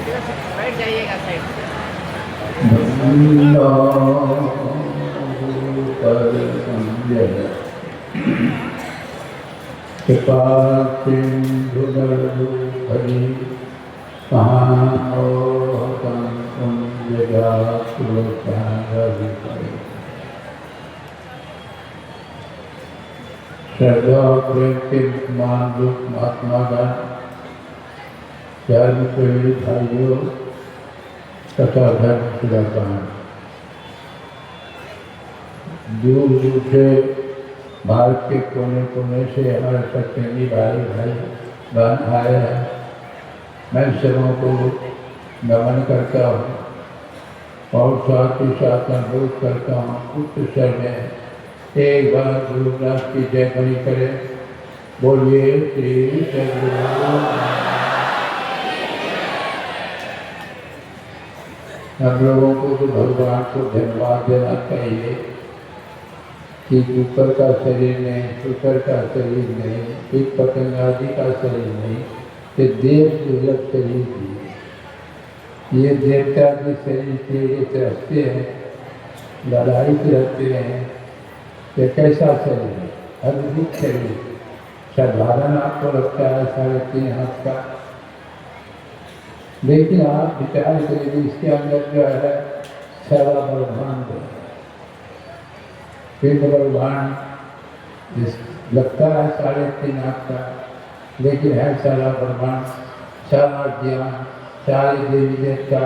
बैठ जाइएगा साइड से। कृपा सिंधु हरि महानोहतं श्रद्धा प्रेम महात्मा धर्म प्रेमी भाइयों तथा धर्म शिलाकान दूर दूर से भारत के कोने कोने से हमारे सत्संगी भाई बहन आए हैं। मैं सबों को नमन करता हूँ और साथ ही साथ अनुरोध करता हूँ उच्च स्वर में एक बार गुरु ग्रंथ की जय बनी करें। बोलिए श्री सद्गुरु। हम लोगों को तो भगवान को धन्यवाद देना चाहिए कि ऊपर का शरीर नहीं, ऊपर का शरीर नहीं, कीट पतंग आदि का शरीर नहीं, ये देव दुर्लभ शरीर भी। ये देवता के शरीर के ये तरसते हैं, लड़ाई से रहते हैं। ये कैसा शरीर है? अद्भुत शरीर। साधारण आपको लगता है 3.5 हाथ का, लेकिन आप विचार करेंगे इसके अंदर जो है सारा ब्रह्मांड है। पिंड ब्रह्मांड लगता है 3.5 हाथ का, लेकिन है सारा ब्रह्मांड, सारा ज्ञान, सारी देवी देवता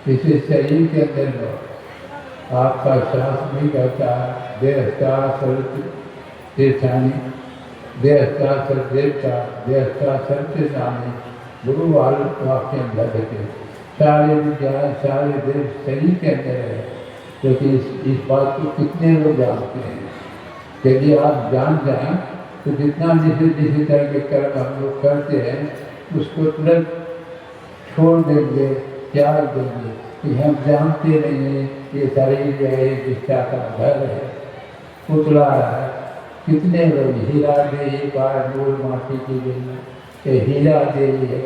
इसी शरीर के अंदर हो। आपका श्वास नहीं कहता है देहस्था सर्वतीर्थानी, देहस्था सर्वदेवता, देहस्था सर्वतीर्थानी, गुरु वाक्य लगे। सारे विज्ञान सारे देव शरीर के अंदर है, क्योंकि इस बात को कितने लोग जानते हैं। यदि आप जान जाएं तो जितना जिस तरह के कर्म हम लोग करते हैं उसको तुरंत छोड़ देंगे, त्याग देंगे कि हम जानते नहीं हैं ये शरीर जो है विष्टा का घर है, पुतला है। कितने लोग हीरा दे बार मूल माटी की गई हीरा दे है,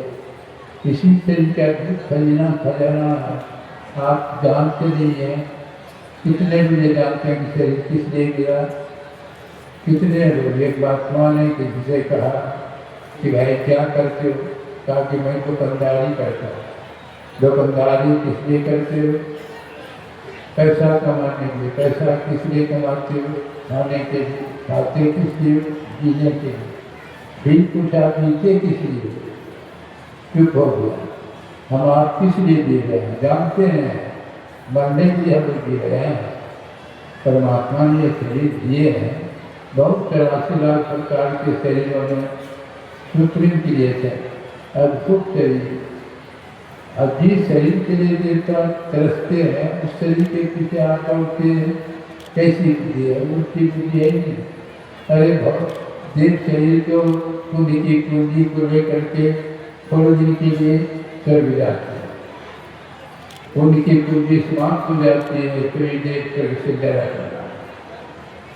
इसी तरीके खजाना खजाना है। आप जानते नहीं हैं, कितने भी जानते हैं कि शरीर किस लिए गिरा। कितने लोग एक बात माने कि जिसे कहा कि भाई क्या करते हो, कहा कि मैं दुकानदारी करता हूँ। दुकानदारी किस लिए करते हो? पैसा कमाने के लिए। पैसा किस लिए कमाते हो? खाने के लिए। खाते किस लिए? जीने के लिए। भी पूछा पीते किस लिए? चुप हो गया। हम आप किस लिए दे रहे हैं? जानते हैं मरने के लिए हम दे रहे हैं। परमात्मा ने ये शरीर दिए हैं, बहुत 84 लाख प्रकार के शरीरों में सुप्रीम के लिए थे। अद्भुत शरीर, अब जिस शरीर के लिए देवता तरसते हैं उस शरीर के पीछे आप उठते हैं। कैसी बुद्धि है? उनकी बुद्धि है नहीं। अरे बहुत देव शरीर को पुण्य की पूंजी को लेकर के थोड़े दिन के लिए स्वर्ग जाते हैं। पुण्य की पूंजी समाप्त हो जाती है, फिर देव स्वर्ग से डरा करना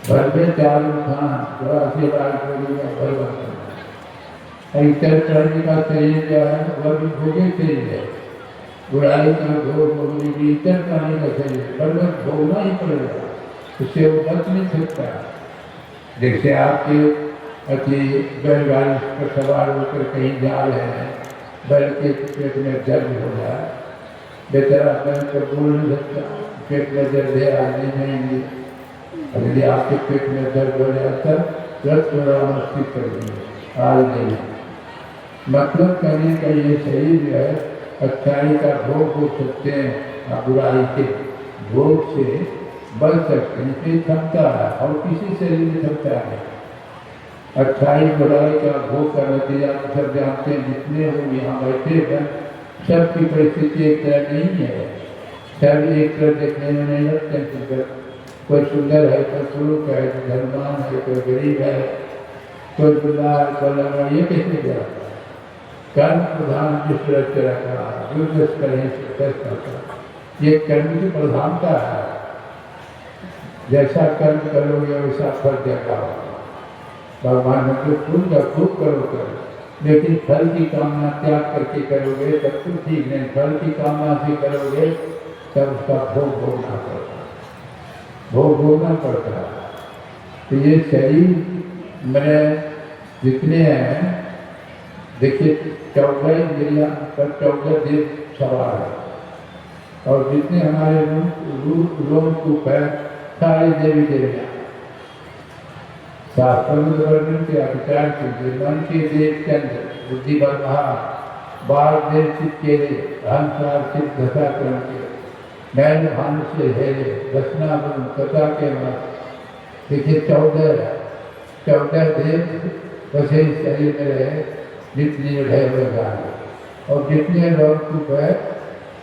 घर में 4 खान 84 लाख में भर बनता है। चरणी का शरीर जो है वह भी भोगे शरीर है। बुराई का भोग भोगने का शरीर बरबत भोगना ही पड़ेगा, उससे वो बच नहीं सकता। जैसे आपके अति बैलगाड़ी पर सवार होकर कहीं जा रहे हैं, बैल के पेट में दर्द हो जाए, बेचारा बैल को बोल नहीं सकता, पेट में दर्द है आज नहीं जाएंगे। यदि आपके पेट में दर्द हो जाता तुरंत मस्ती कर देंगे, आज नहीं। मतलब करने का ये शरीर जो है अच्छाई का भोग हो सकते हैं, आप बुराई के भोग से बच सकते हैं। इसकी क्षमता है और किसी शरीर में क्षमता है। अच्छाई बुराई का भोग का नतीजा सब जानते हैं। जितने लोग यहाँ बैठे हैं सबकी परिस्थिति एक तरह नहीं है, सब एक तरह देखने में नहीं लगते हैं सुंदर। कोई सुंदर है, कोई सुरूप है, कोई धनवान है, कोई गरीब है, कोई बुला है, कोई लगा। ये कैसे जाता है? कर्म प्रधान जिस तरह से रखा जो जिस करें ये कर्म की प्रधानता है। जैसा कर्म करोगे वैसा फल देगा। भगवान ने तो खूब का खूब करो कर लेकिन फल की कामना त्याग करके करोगे तब तो ठीक नहीं, फल की कामना से करोगे तब उसका भोग भोगना पड़ता, भोग भोगना पड़ता है। तो ये शरीर मेरे जितने हैं, देखिए 14 इंद्रियां पर 14 देव सवार है, और जितने हमारे लोग रूप है सारे देवी देवियां। शास्त्रों में वर्णन के विचार कीजिए, मन के देव चंद्र, बुद्धि ब्रह्मा, बाल देव चित्केरे, अहंकार चित्त दशा क्रम के, नैन भानु से हेरे, रचना गुण कथा के मत। देखिए 14 देव बसे इस शरीर में रहे, जितनी रहे हुए गाने, और जितने लोग रूप है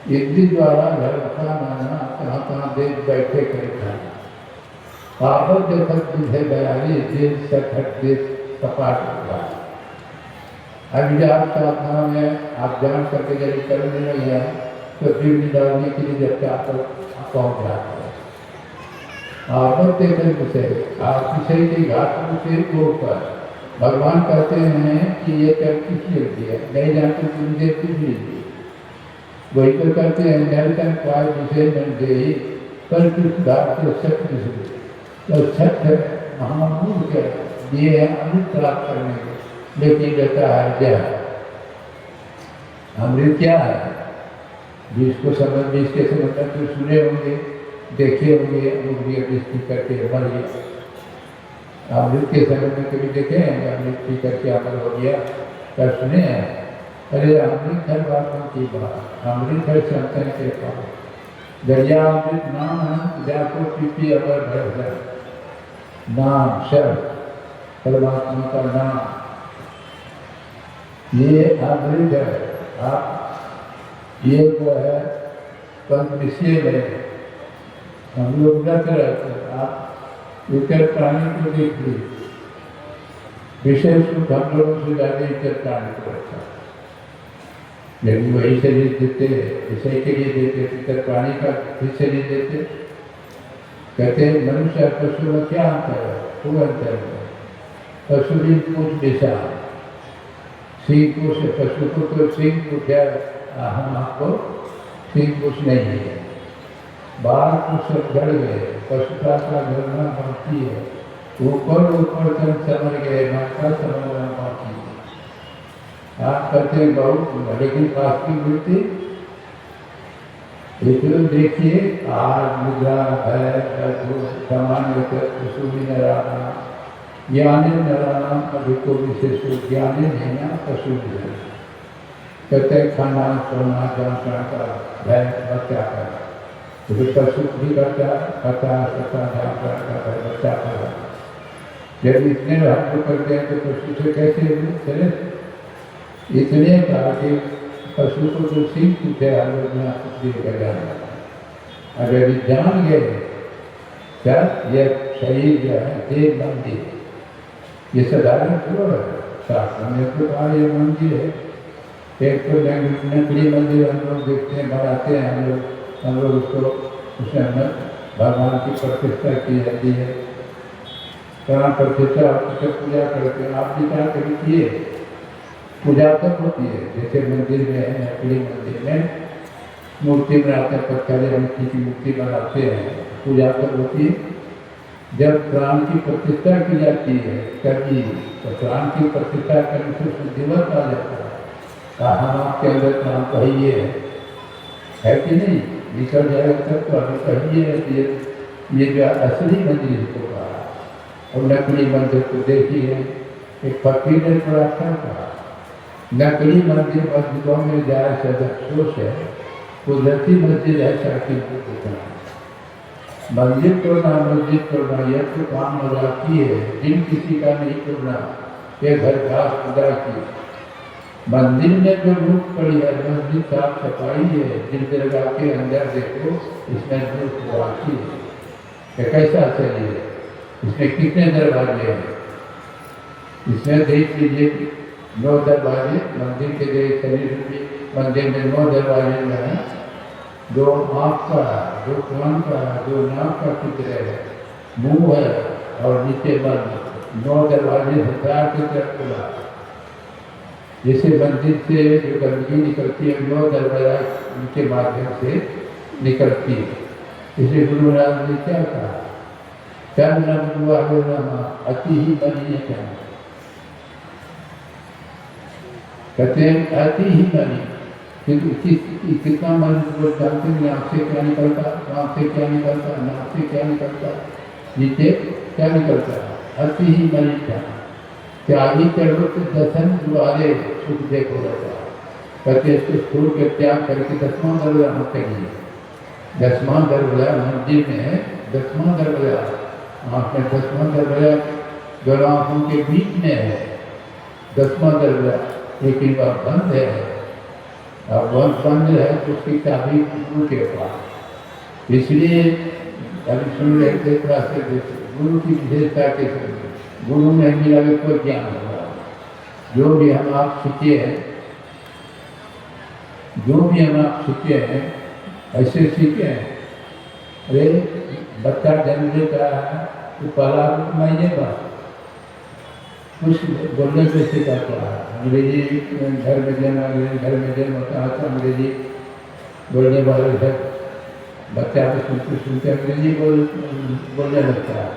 इंद्री द्वारा धर्म माना कहाँ कहाँ देव बैठे कर आपद जगत बुझे बयाली देश सठक देश कपाट हुआ। अभिजात साधना में आप जान करके यदि करने नहीं है तो जीवन डालने के लिए जब आप पहुँच जाते हैं। आपद जगत बुझे आप किसी के घाट से ऊपर भगवान कहते हैं कि ये कर किस लिए दिया, नहीं जानते तुमसे कुछ नहीं दी। वही तो कहते हैं नरकन पाए विषय न दे पर कुछ घाट से सत्य से, तो सत्य महामूल के दिए हैं अमृत प्राप्त करने के, लेकिन कहता है क्या अमृत क्या है, जिसको समझ जिसके समझ तो सुने होंगे, देखे होंगे, अमृत दृष्टि करके मर गया। अमृत के समय में कभी देखे हैं अमृत पी करके अमर हो गया, क्या सुने हैं? अरे अमृत हर बातों की बात, अमृत हर संतन के पास, दरिया अमृत नाम है जाको पीपी अगर भर नाम शब्द परमात्मा का नाम, ये अमृत है। आप ये जो है विषय में हम लोग रख रहते हैं, आप इतर प्राणी को देख लीजिए, विषय सुख हम लोगों से ज़्यादा इतर प्राणी को रखा, लेकिन वही शरीर देते विषय के लिए देते, इतर प्राणी का भी शरीर देते। कहते हैं मनुष्य और पशु में क्या अंतर है? खूब अंतर है। पशु भी पूछ दिशा, सिंह पूछ, पशु को तो सिंह पूछ है, हम आपको सिंह पूछ नहीं है। बाल कुछ सब झड़ गए, पशुता का झड़ना बाकी है, ऊपर ऊपर तक समझ गए, माता समझना बाकी है। आप कहते हैं बहुत, लेकिन वास्तविक वृत्ति इसलिए देखिए आज मुद्रा है सामान्य नराना ज्ञानी नराना अधिको विशेष ज्ञानी नहीं पशु कहते खाना सोना जाना का भय बच्चा का, तो पशु भी बच्चा खाता सता जान का बच्चा का, जब इतने हम करते हैं तो पशु से कैसे चले? इसलिए कहा कि पशु को जो सीख पूछे आलोचना कर जाना, अगर जान गए क्या ये शरीर जो है देव मंदिर, ये साधारण थोड़ा है, शास्त्र में तो कहा ये मंदिर है। एक तो नकली मंदिर हम लोग देखते हैं, बनाते हैं हम लोग उसको, उसमें भगवान की प्रतिष्ठा की जाती है, प्राण प्रतिष्ठा पूजा करते हैं। आप विचार कभी किए? पूजा तब होती है जैसे मंदिर में है, नकली मंदिर में मूर्ति बनाते हैं, पत्थर मिट्टी की मूर्ति बनाते हैं, पूजा तब होती है जब प्राण की प्रतिष्ठा की जाती है। तभी तो प्राण की प्रतिष्ठा करने से शुद्धिवत आ जाता है, हम आपके अंदर प्राण कहिए है कि नहीं, निकल जाएगा तब तो हमें कहिए है। ये जो असली मंदिर को कहा, और नकली मंदिर को देखिए, एक फकीर ने थोड़ा अच्छा कहा, नकली मंदिर मस्जिदों में जाए सद अफसोस है, कुदरती मस्जिद है साकिब को। मंदिर तोड़ना मस्जिद तोड़ना यह तो काम मजाकी है, दिन किसी का नहीं तोड़ना, ये घर घास खुदा की। मंदिर में जो रूप पड़ी है, मस्जिद साफ सफाई है, दिल दरगाह के अंदर देखो इसमें रूप बाकी है, कैसा शरीर है, इसमें कितने दरवाजे हैं, इसमें देख लीजिए 9 दरवाजे मंदिर के लिए शरीर भी, मंदिर में 9 दरवाजे में है, 2 आँख का, 2 कान का, 2 नाक का चित्र है, मुंह है और नीचे बंद, 9 दरवाजे हजार की तरफ खुला। जैसे मंदिर से जो गंदगी निकलती है वो दरवाजा उनके माध्यम से निकलती है। इसे गुरु महाराज ने क्या कहा, क्या अति ही मनी क्या कहते हैं, अति ही मनी, कितना मन लोग जानते हैं, आँख से क्या निकलता, आँख से क्या निकलता, नाक से क्या निकलता, नीचे क्या निकलता है, अति ही मनी क्या त्यागी करो तो दर्शन द्वारे सुख देखो रहता है। कहते इसको छोड़ के त्याग करके 10वां दरवाजा मत करिए। 10वां दरवाजा मंदिर में है, 10वां दरवाजा आँख में, 10वां दरवाजा दोनों आँखों के बीच में है 10वां दरवाजा, लेकिन वह बंद है। अब वह बंद है तो उसकी चाबी गुरु के पास। इसलिए अभी सुन रहे थे गुरु की विशेषता के गुरु में मिला के कोई ज्ञान होगा। जो भी हम आप सीखे हैं, जो भी हम आप सीखे हैं ऐसे सीखे हैं। अरे बच्चा जन्म लेता है तो पहला मायने कुछ बोलने से सिखाता है। अंग्रेजी घर में जन्म होता है तो अंग्रेजी बोलने वाले घर बच्चा को सुनते सुनते अंग्रेजी बोलने लगता है।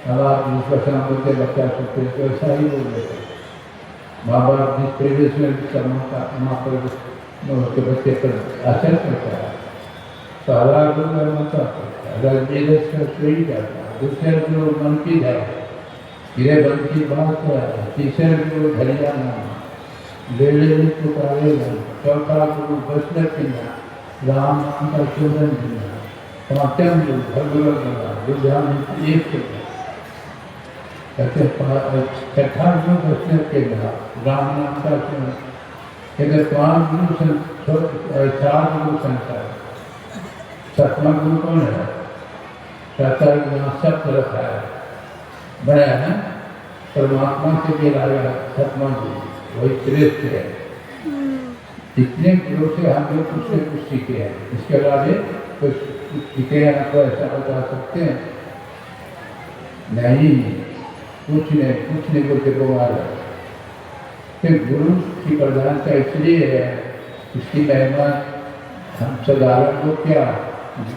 अब आप जिस भाषा बोलते बच्चा सुनते तो ऐसा ही बोल देते। माँ बाप जिस परिवेश में माँ पर उसके बच्चे पर असर करता है। पहला गुरु माता सही करता है, दूसरे गुरु मन की है, गिरे बंद की बात है, तीसरे गुरु धैर्य नाम बेले पुकारेगा, चौथा गुरु वैष्णव की नाम राम नाम का चूरन देना, पांचम गुरु भगवत विद्यान एक कहते छठा गुरु वैष्णव के नाम राम नाम का चूरन। कहते 5 गुरु 4 गुरु संसार, 7वां गुरु कौन है? साता सब रखा है बड़ा है, परमात्मा से मिला गया 7वां गुरु, वही श्रेष्ठ है। इतने गुरु से हम लोग कुछ से कुछ सीखे हैं, इसके अलावा कुछ सीखे हैं आपको ऐसा बता सकते हैं? नहीं, कुछ नहीं बोलते बीमार है। फिर गुरु की प्रधानता इसलिए है, इसकी महिमा हम साधारण को क्या,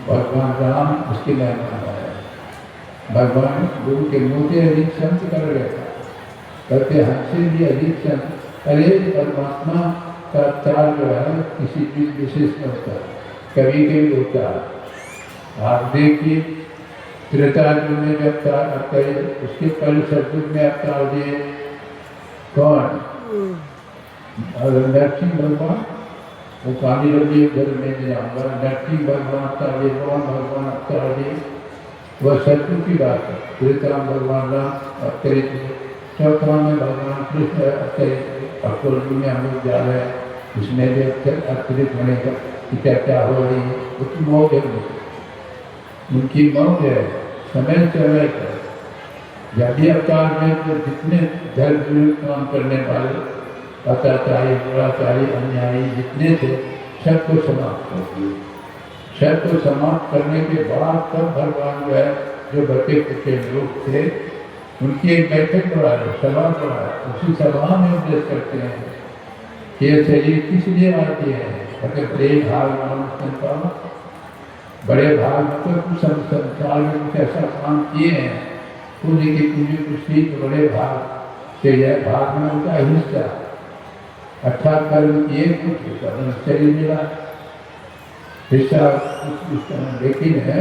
भगवान राम उसकी महिमा है। भगवान गुरु के मुँह से अधिक संत कर रहता, कहते हमसे भी अधिक संत। अरे परमात्मा का अवतार जो है किसी चीज विशेष में होता है, कभी कभी होता है। आप देखिए त्रेता युग में जब अवतार उसके पहले सतयुग में अवतार दिए कौन? नरसिंह भगवान, वो काली रवि घर में जाऊँगा, नरसिंह भगवान अवतार दिए, भगवान अवतार दिए, वह सतयुग की बात है। त्रेता भगवान राम अवतरित हुए, चौथा में भगवान कृष्ण अवतरित, अक्टूबर में हम लोग जा रहे हैं, इसमें भी अवतरित होने का चर्चा हो रही है। उसकी मौज है, उनकी मौज है समय पर। जब भी अवतार में तो जितने धर्म काम करने वाले अत्याचारी दुराचारी अन्यायी जितने थे सबको समाप्त कर दिए। सबको समाप्त करने के बाद तब भगवान जो है जो बचे कुचे लोग थे उनकी एक बैठक बढ़ाए, सभा बढ़ाए, उसी सभा में उपदेश करते हैं कि ये शरीर किस लिए आती है। अगर बड़े भाग मानव बड़े भाग मतलब कुछ संसार में कुछ ऐसा काम किए हैं, पूरी की पूरी कुछ बड़े भाग से यह भाग में उनका हिस्सा अच्छा कर्म किए, कुछ शरीर मिला हिस्सा कुछ। लेकिन है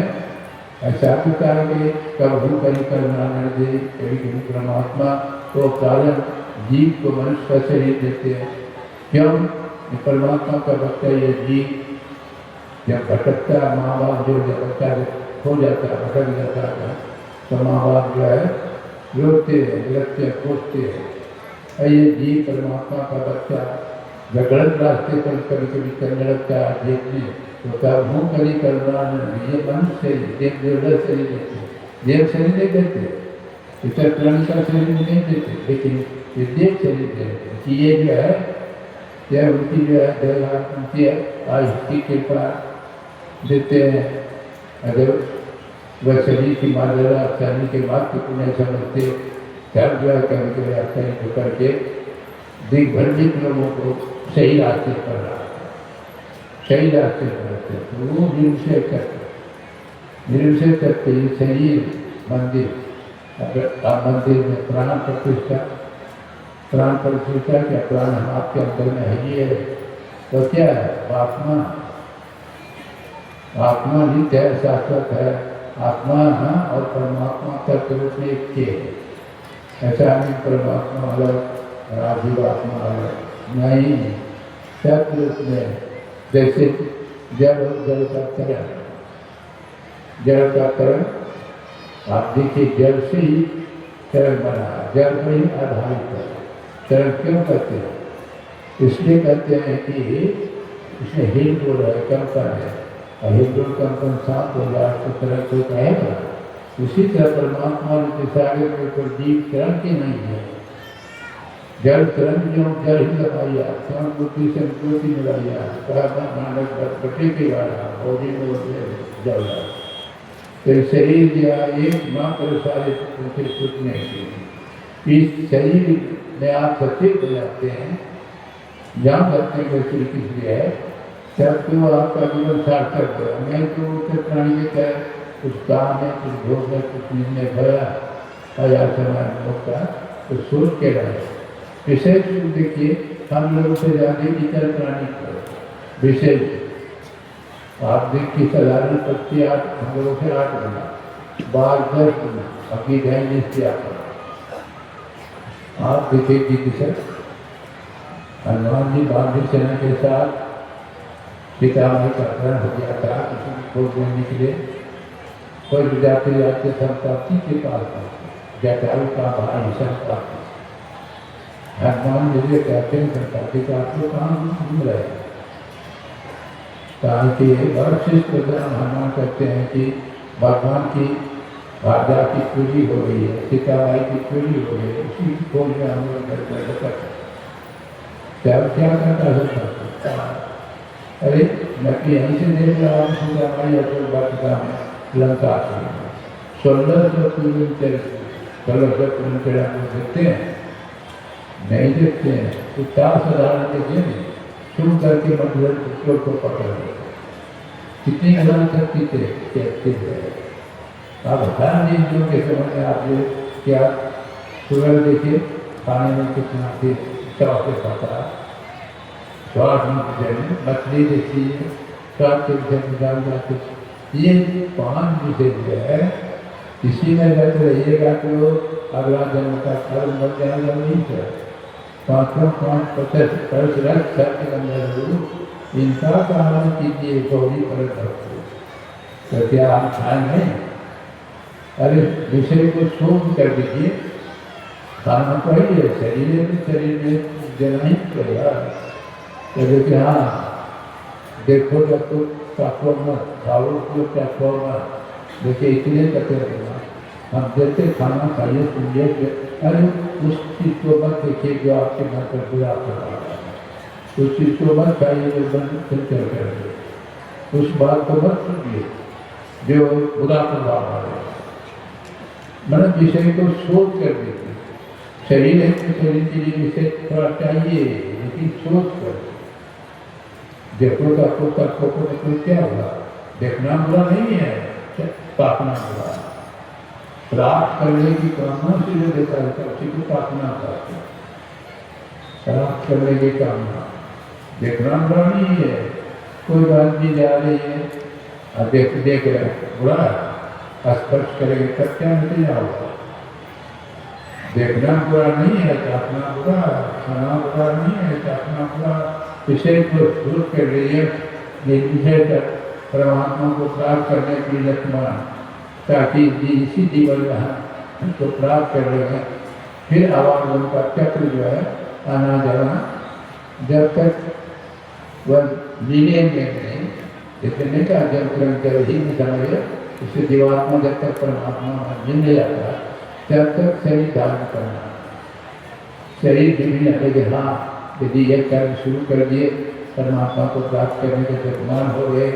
ऐसा तो करेंगे कब हम कहीं करना न दे, कभी कभी परमात्मा तो कारण जीव को मनुष्य का शरीर देते हैं। क्यों? परमात्मा का बच्चा ये जीव जब भटकता है, माँ बाप जो बच्चा खो जाता है, भटक जाता है, तो माँ बाप जो है रोते हैं, लगते हैं, खोजते हैं। ये जीव परमात्मा का बच्चा जब गलत रास्ते पर कभी कभी करने लगता है, देखने तो तब हूँ कभी करना ये मनुष्य देव देवदर शरीर देते, देव शरीर नहीं देते, इतर प्राणी का शरीर नहीं देते, लेकिन ये देव शरीर देते कि ये जो है यह उनकी जो है दया उनकी आज की कृपा देते हैं। अगर वह शरीर की मादरा शरीर के बाद की पुण्य समझते तब जो है कभी कभी आश्चर्य करके दिग्भ्रमित लोगों को सही रास्ते पर रहा, सही रास्ते पर रखते, तो वो निरुषय करते ये शरीर मंदिर, अगर आप मंदिर में प्राण प्रतिष्ठा क्या प्राण हम आपके अंदर में है ही है, तो क्या है आत्मा, आत्मा नित्य है, शाश्वत है, आत्मा और परमात्मा तत्व रूप में एक है, ऐसा नहीं परमात्मा अलग जीवात्मा अलग नहीं, तत्व रूप में जैसे जड़ का करण, जड़ का करण आप देखिए जड़ से ही करण बना, जड़ पर ही आधारित है। करण क्यों करते हैं? इसलिए कहते हैं कि इसमें हिलडोल है, कंपन है, और हिलडोल कंपन शांत हो जाए तो करण कोई कहेगा। उसी तरह परमात्मा के सागर के ऊपर जीव करण के नहीं है, जड़ करण जो जड़ ही लगाइया, स्वयं बुद्धि से ज्योति मिलाइया, नानक बटे के वाला भोजी में जल रहा, तो शरीर जो एक मात्र सारे उनके कुछ नहीं, इस शरीर में आप सचेत हो जाते हैं, जान सकते हैं कि किस लिए है, तब तो आपका जीवन सार्थक है। मैं तो प्राणी का कुछ काम है, कुछ भोग है, कुछ निर्णय भया हजार समय होता, तो सोच के रहे विशेष रूप देखिए, हम लोगों से ज़्यादा इतर प्राणी पर विशेष आप देखिए साधारण पक्षी हम लोगों से 8 गुना, बाघ 10 गुना, अभी गए जिससे आप देखिए कि सर हनुमान जी बांधी सेना के साथ सीतामढ़ी का अपहरण हो गया था, किसी को खोज लेने के लिए कोई जाते जाते संपाति के पास जटायु का भाई संपाति, हनुमान जी से कहते हैं संपाति का आप लोग कहाँ घूम रहे हैं? कहा कि वर्षिष्ठ हनुमान कहते हैं कि भगवान की राजा की चोरी हो गई है, सीताबाई की चोरी हो गई है, उसी की खोज में हम लोग क्या करता है? अरे मैं यहीं से देख रहा हूँ सीताबाई और बादशाह में लंका से 1600 किलोमीटर 1600 किलोमीटर आप लोग देखते हैं? नहीं देखते हैं, तो 4,000 देखिए शुरू करके मतलब पुष्कर को पकड़ लेते, कितनी गला शक्ति थे आप बता दीजिए के समय में आप ये क्या सूरज देखिए खाने में कितना थी चौके पकड़ा, स्वाद मछली देखिए स्वाद के विषय में डाल जाते, ये 5 विषय जो है इसी में रहते रहिएगा तो अगला जन्म का फल मर जाएगा नहीं है। 5 रख के अंदर इनका कारण कीजिए गौरी पर भक्ति, तो क्या हम खाएंगे? अरे विषय को शोध कर दीजिए, खाना चाहिए शरीर में देना ही पड़ेगा। तो देखिए हाँ देखो जब तो चाको मत खाओ तो चाको मत, देखिए इतने कहते रहेगा हम देते खाना खाइए सुनिए, अरे उस चीज़ को मत देखिए जो आपके मन पर बुरा प्रभाव है, उस चीज़ को मत खाइए जो मन फिल्टर कर दे, उस बात को मत सुनिए जो बुरा प्रभाव है। मतलब विषय को सोच कर देते, शरीर है तो शरीर के लिए विषय थोड़ा चाहिए, लेकिन सोच कर देखो तो आपको तत्व को देखो क्या हुआ, देखना बुरा नहीं है, पापना बुरा, प्राप्त करने की कामना से जो देखा जाता है उसी को पापना करते हैं, प्राप्त करने की कामना देखना बुरा नहीं है। कोई बात भी जा रही है और देख रहे बुरा स्पर्श करेंगे तब क्या नतीजा होगा? देखना बुरा नहीं है, चाहना बुरा, खाना बुरा नहीं है, चाहना बुरा, विषय को शुरू कर रही है विषय तक परमात्मा को प्राप्त करने के लिए लक्ष्मण ताकि इसी जीवन में हम उसको प्राप्त कर रहे हैं। फिर आवाज उनका चक्र जो है आना जाना, जब तक वह मिलेंगे नहीं, इतने का जब ही नहीं समझे, इससे जीवात्मा जब तक परमात्मा मिल जाता है तब तक शरीर धारण करना, शरीर भी लगे हाँ यदि ये कर्म शुरू कर दिए परमात्मा को प्राप्त करने के निर्माण हो गए,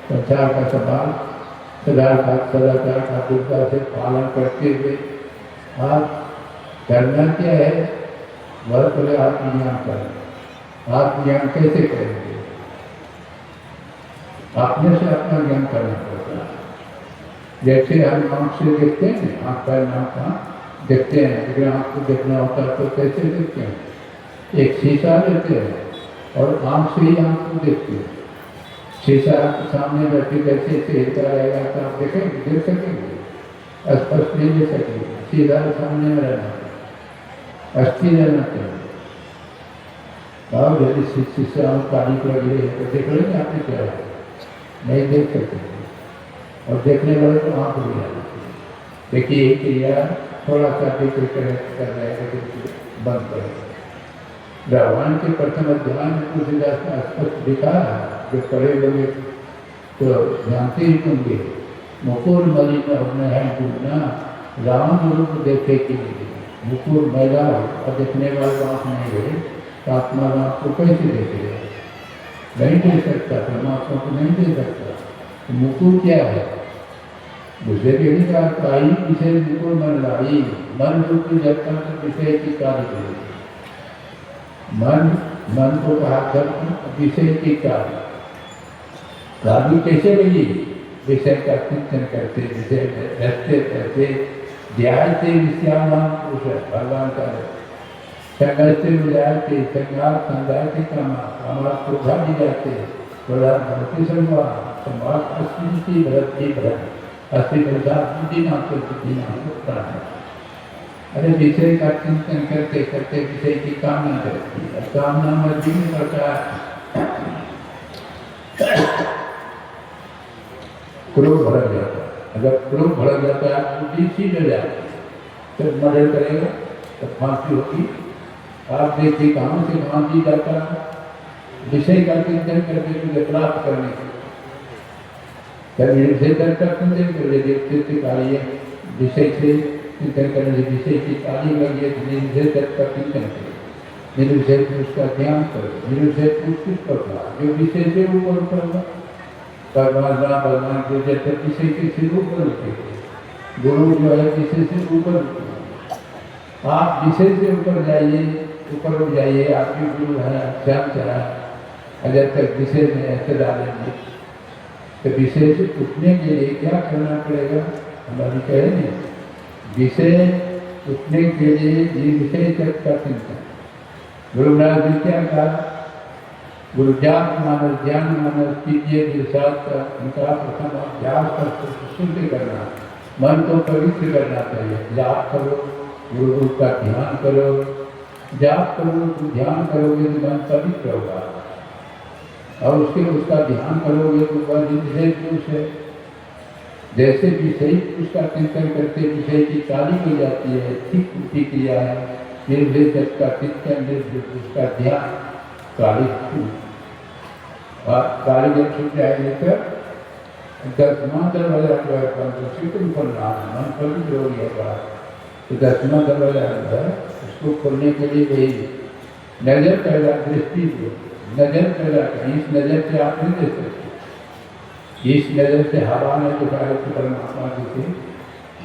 संसार का सवाल सदाचार का दुर्गा से पालन करते हुए आप करना क्या है? वह पहले आत्मज्ञान करें। आत्मज्ञान कैसे करेंगे? अपने से अपना ज्ञान करना पड़ता है। जैसे हम आँख से देखते हैं, आँख पैर नाक कान देखते हैं, लेकिन आँख को देखना होता है तो कैसे देखते हैं? एक शीशा लेते हैं और आँख से ही आँख को देखते हैं। शीशा आपके सामने बैठे जैसे से हिलता रहेगा तो आप देखेंगे, देख सकेंगे, स्पष्ट नहीं देख सकेंगे। शीशा सामने में रहना चाहिए, अस्थि रहना चाहिए। और यदि शीशा काली लगी है तो देख लेंगे आपने क्या है, नहीं देख सकते। और देखने वाले तो आँख भी आना चाहिए। देखिए ये क्रिया थोड़ा सा भी कोई कर रहा है तो बंद करें। रावण के प्रथम अध्याय में कुछ स्पष्ट दिखा, जो पढ़े लोग तो जानते ही होंगे। मुकुर मलि में अपने हैं डूबना, राम रूप देखे कि मुकुर मैला और देखने वाले आँख नहीं रहे तो आत्मा राम को कैसे देखेगा? नहीं दे सकता, परमात्मा को नहीं दे सकता। तो मुकुर क्या है? दूसरे के ही कहा आई विषय मुकुर मन लाई, मन रूप जब तक विषय की कार्य करेगी। मन को कहा धर्म, विषय की कार्य कैसे लगी? विषय का चिंतन करते, विषय रहते रहते ध्यानते विषयानाम पुरुष भगवान का संगते विजाते संगार संगाते कामा क्रोधा भी जाते बड़ा भक्ति संवाद समाज अस्मिति भरती भरत अस्ति प्रसाद बुद्धि नाम से बुद्धि नाम होता है। अरे विषय का चिंतन करते करते विषय की कामना करती है। कामना में विभिन्न प्रकार क्रोध भड़क जाता है। अगर क्रोध भड़क जाता है तो बुद्धि सीध हो जाती है, तो मर्डर करेगा तो फांसी होगी। आप देखिए कहाँ से कहाँ जी जाता है, विषय का चिंतन करके तुझे प्राप्त करने के विषय का चिंतन कर ले देखते कार्य विषय से चिंतन करने से विषय की कार्य लगी है। निर्विषय का चिंतन करो, निर्विषय उसका ध्यान करो, निर्विषय कुछ करना जो विषय से ऊपर करना। भगवान को जैसे विषय के से ऊपर उठे, गुरु जो है विषय से ऊपर उठे। आप विषय से ऊपर जाइए, ऊपर उठ जाइए। आपके गुरु है श्याम चला, अगर तक विषय में ऐसे डालेंगे तो विषय से उठने के लिए क्या करना पड़ेगा? हमारी कहेंगे विषय उठने के लिए ये विषय तक का चिंतन। गुरु महाराज जी क्या कहा? गुरु ज्ञान मानस कीजिए दिलसाद का उनका प्रथम अभ्यास कर शुद्ध करना, मन को पवित्र करना चाहिए। जाप करो, गुरु का ध्यान करो, जाप करो तो ध्यान करोगे तो मन पवित्र होगा, और उसका ध्यान करोगे तो वह विषय पुरुष है। जैसे विषय पुरुष का चिंतन करते विषय की काली हो जाती है, ठीक उल्टी क्रिया है। निर्विषय का चिंतन, निर्विषय उसका ध्यान काली और काली जब छूट जाएगी तो 10वां दरवाजा मन पवित्र हो गया। तो 10वां दरवाजा है, उसको खोलने के लिए वही नजर पैदा, दृष्टि को नजर पैदा करें। इस नजर से आप नहीं देख सकते, इस नजर से हवा में तो परमात्मा की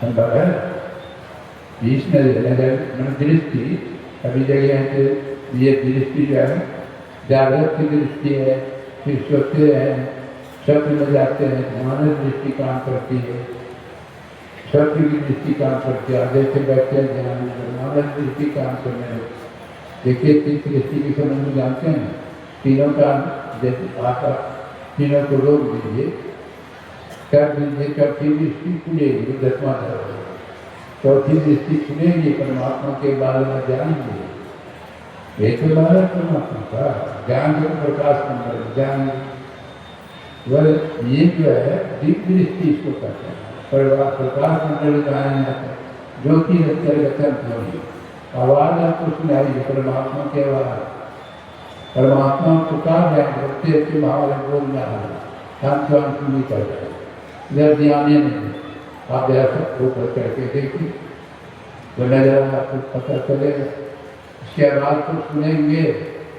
संभव है। इस नजर दृष्टि अभी जगह है कि ये दृष्टि जो है जागृत की दृष्टि है, फिर सोचते हैं, स्वप्न में जाते हैं, मानस दृष्टि काम करती है, स्वप्न की दृष्टि काम करती है। जैसे बैठते हैं ध्यान में मानस दृष्टि काम करने लगती। देखिए तीन दृष्टि के संबंध में जानते हैं, तीनों का जैसे आप तीनों को रोक दीजिए, कर दीजिए, चौथी दृष्टि खुलेगी, 10वां दरवाजा। चौथी दृष्टि खुलेगी, परमात्मा के बारे में जानेंगे। एक बार परमात्मा का ज्ञान जो प्रकाश मंडल ज्ञान, वह ये जो है दिव्य दृष्टि इसको कहते हैं। प्रकाश मंडल ज्ञान जो कि अंतर्गत ध्वनि आवाज आपको सुनाई, परमात्मा की आवाज। परमात्मा पुकार जाए बच्चे के भाव बोलना है, हम तो हम नहीं करते, इधर ध्यान नहीं। आप जैसा ऊपर करके देखिए तो नजर आपको पता चलेगा। उसकी आवाज़ को सुनेंगे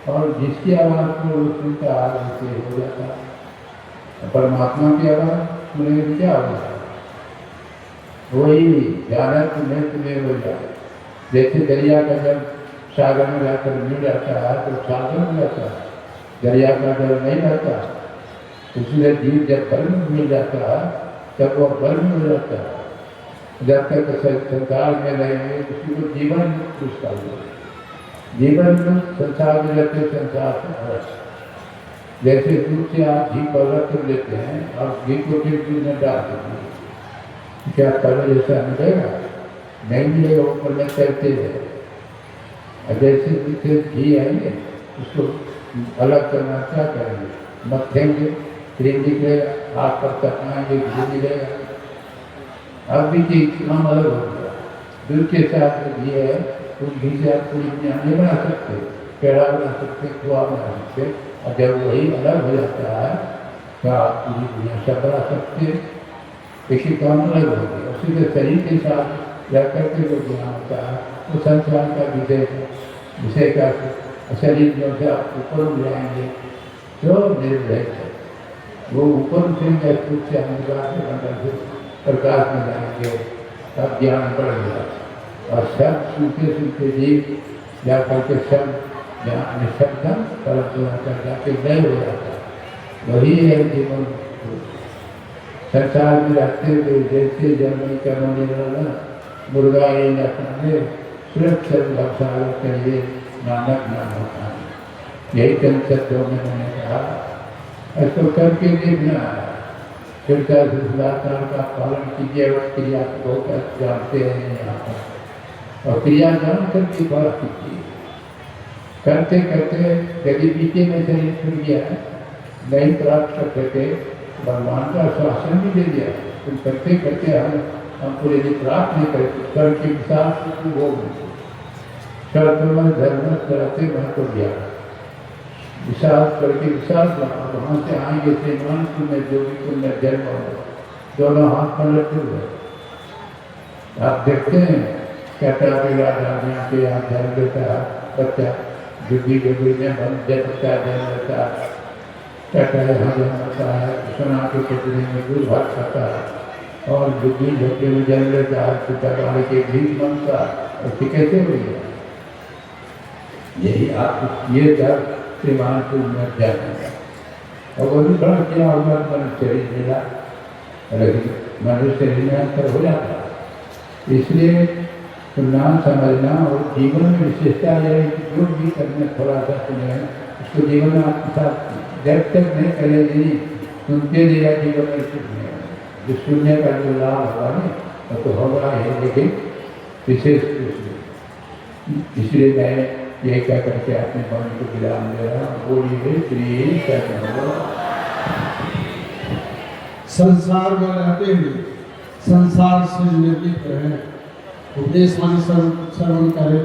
और जिसकी आवाज़ को सुनता आगे हो जाता है। परमात्मा की आवाज़ सुनेंगे तो क्या होगा? वही जाना तुम्हें हो जाए। जैसे दरिया का जब सागर में जाकर मिल जाता है तो सागर में जाता है, दरिया का जल नहीं रहता। इसलिए जीव जब बल में मिल जाता है तब वो बल में हो जाता है। जब तक संसार में रहेंगे उसी को जीवन मुक्त उसका हुआ। जीवन मुक्त संसार में रहते संसार से अलग। जैसे दूध से आप घी पाउडर कर लेते हैं और घी को फिर दूध में डाल देंगे, क्या पहले जैसा मिलेगा? नहीं मिलेगा, ऊपर में तैरते हैं। जैसे दूध से घी आएंगे उसको अलग करना क्या करेंगे? मथेंगे, क्रीम निकलेगा, हाथ पर तपनाएंगे, घी मिलेगा। अब भी चीज काम अलग हो गया। दूध के साथ घी है, उस घी से आप पूरी दुनिया नहीं बना सकते, पेड़ा बना सकते, खोआ बना सकते। और जब वही अलग हो जाता है तो आप पूरी दुनिया सब बना सकते। इसी काम अलग हो गया। उसी के शरीर के साथ जाकर के जो ज्ञान होता है वो संसार का विषय का शरीर में से आप ऊपर उठ जाएंगे तो निर्भय है। वो ऊपर उठेंगे से अंधकार से अंदर से प्रकाश में जाएंगे, तब ज्ञान बढ़ गया। और सब सुनते सुनते जीव जा करके सब जहाँ निशब्दम परंतु जाके नए हो जाता है। वही है जीवन। संसार में रहते हुए जैसे जन्म कर्म मुर्गा ये न खाने सुरक्षित भवसागर करिए नानक नाम होता है। यही चंद शब्दों में मैंने कहा, ऐसा करके देखना है। फिर का पालन कीजिए और क्रिया को जानते हैं यहाँ पर, और क्रिया जान करके बात कीजिए। करते करते यदि बीते में शरीर छूट गया, नहीं प्राप्त करते थे, भगवान का शासन भी दे दिया। तुम करते करते हमको यदि प्राप्त नहीं करते करके विशाल वो धर्म कराते वहाँ को दिया विशाल करके विशाल वहाँ से आएंगे श्रीमान में जो भी पुण्य जन्म हो, दोनों हाथ पर रखे हुए। आप देखते हैं कहता है यहाँ के यहाँ जन्म लेता है बच्चा, जुगी जुगी में मन जन्मता जन्म लेता है, कहता है यहाँ जन्म होता है, सुना के पुतली में दूध भाग खाता है और जुगी झोंके में जन्म लेता है, पिता वाले के बीज बनता है। और कैसे हुई है? यही आप ये दर श्रीमान को मर जाएगा। और वो भी बड़ा क्या होगा, मनुष्य शरीर मिला, लेकिन मनुष्य शरीर में अंतर हो जाता है। इसलिए सुनना समझना और जीवन में विशेषता है कि जो भी करने थोड़ा सा सुने उसको जीवन में आपके साथ जब तक नहीं करेगी सुनते रहेगा जीवन में कुछ नहीं होगा। जो सुनने का जो लाभ होगा ना वो तो होगा है, लेकिन विशेष कुछ नहीं। इसलिए मैं ये क्या करके अपने मन को विराम दे रहा हूँ। बोलिए श्री कृष्ण। संसार में रहते हुए संसार से निर्लिप्त रहे, उपदेश वाणी श्रवण करे।